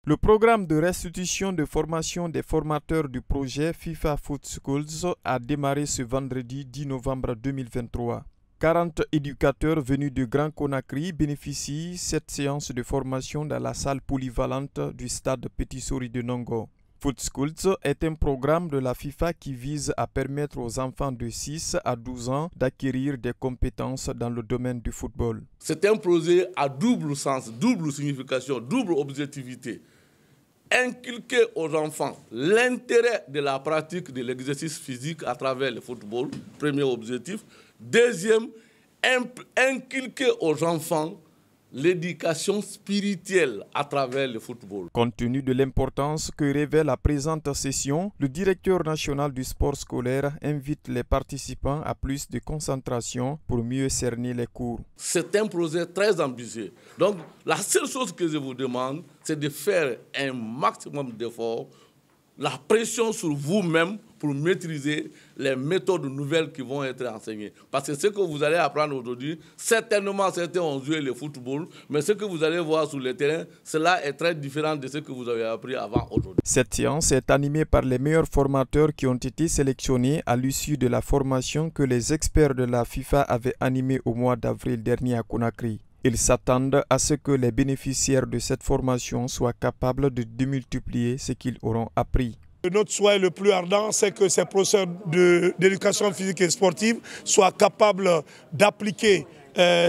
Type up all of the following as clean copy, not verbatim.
Le programme de restitution de formation des formateurs du projet FIFA Foot Schools a démarré ce vendredi 10 novembre 2023. 40 éducateurs venus de Grand Conakry bénéficient de cette séance de formation dans la salle polyvalente du stade Petit Sori de Nongo. Foot Schools est un programme de la FIFA qui vise à permettre aux enfants de 6 à 12 ans d'acquérir des compétences dans le domaine du football. C'est un projet à double sens, double signification, double objectivité. Inculquer aux enfants l'intérêt de la pratique de l'exercice physique à travers le football, premier objectif. Deuxième, inculquer aux enfants l'éducation spirituelle à travers le football. Compte tenu de l'importance que révèle la présente session, le directeur national du sport scolaire invite les participants à plus de concentration pour mieux cerner les cours. C'est un projet très ambitieux. Donc, la seule chose que je vous demande, c'est de faire un maximum d'efforts, la pression sur vous-même pour maîtriser les méthodes nouvelles qui vont être enseignées. Parce que ce que vous allez apprendre aujourd'hui, certainement certains ont joué le football, mais ce que vous allez voir sur le terrain, cela est très différent de ce que vous avez appris avant aujourd'hui. Cette séance est animée par les meilleurs formateurs qui ont été sélectionnés à l'issue de la formation que les experts de la FIFA avaient animée au mois d'avril dernier à Conakry. Ils s'attendent à ce que les bénéficiaires de cette formation soient capables de démultiplier ce qu'ils auront appris. Notre souhait le plus ardent, c'est que ces professeurs d'éducation physique et sportive soient capables d'appliquer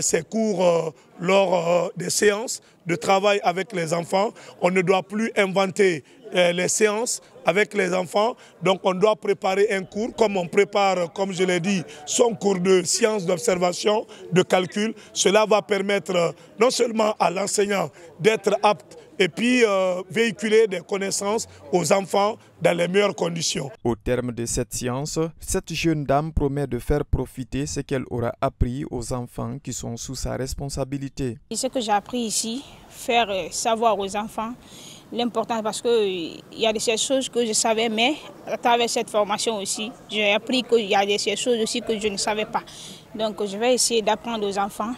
ces cours lors des séances de travail avec les enfants. On ne doit plus inventer les séances avec les enfants, donc on doit préparer un cours comme on prépare, comme je l'ai dit, son cours de sciences d'observation, de calcul. Cela va permettre non seulement à l'enseignant d'être apte et puis véhiculer des connaissances aux enfants dans les meilleures conditions. Au terme de cette séance, cette jeune dame promet de faire profiter ce qu'elle aura appris aux enfants qui sont sous sa responsabilité. Ce que j'ai appris ici, faire savoir aux enfants l'important, parce qu'il y a des choses que je savais, mais à travers cette formation aussi, j'ai appris qu'il y a des choses aussi que je ne savais pas. Donc je vais essayer d'apprendre aux enfants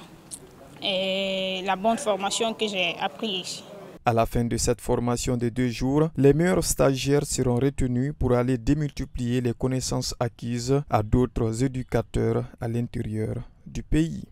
et la bonne formation que j'ai appris ici. À la fin de cette formation de 2 jours, les meilleurs stagiaires seront retenus pour aller démultiplier les connaissances acquises à d'autres éducateurs à l'intérieur du pays.